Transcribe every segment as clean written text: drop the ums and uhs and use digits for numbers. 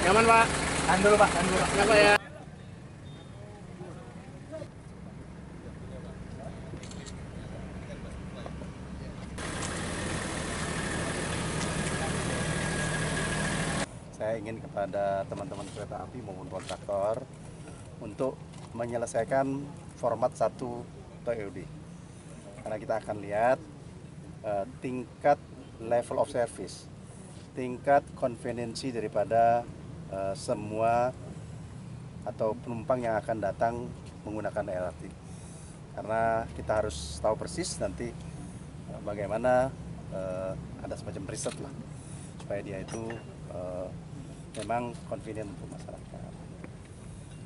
Nyaman, Pak? Tahan dulu, Pak. Tahan dulu, Pak. Kenapa ya? Saya ingin kepada teman-teman kereta api maupun kontraktor untuk menyelesaikan format 1 TOD. Karena kita akan lihat tingkat level of service, tingkat konvensi daripada semua atau penumpang yang akan datang menggunakan LRT. Karena kita harus tahu persis nanti bagaimana ada semacam riset lah supaya dia itu memang convenient untuk masyarakat.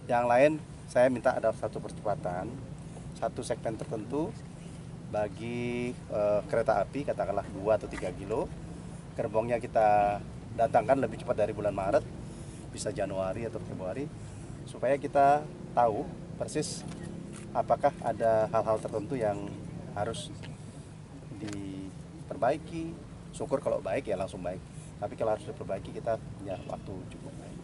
Yang lain saya minta ada satu percepatan, satu segmen tertentu bagi kereta api, katakanlah 2 atau 3 kilo. Gerbongnya kita datangkan lebih cepat dari bulan Maret, bisa Januari atau Februari, supaya kita tahu persis apakah ada hal-hal tertentu yang harus diperbaiki. Syukur kalau baik ya langsung baik, tapi kalau harus diperbaiki kita punya waktu cukup baik.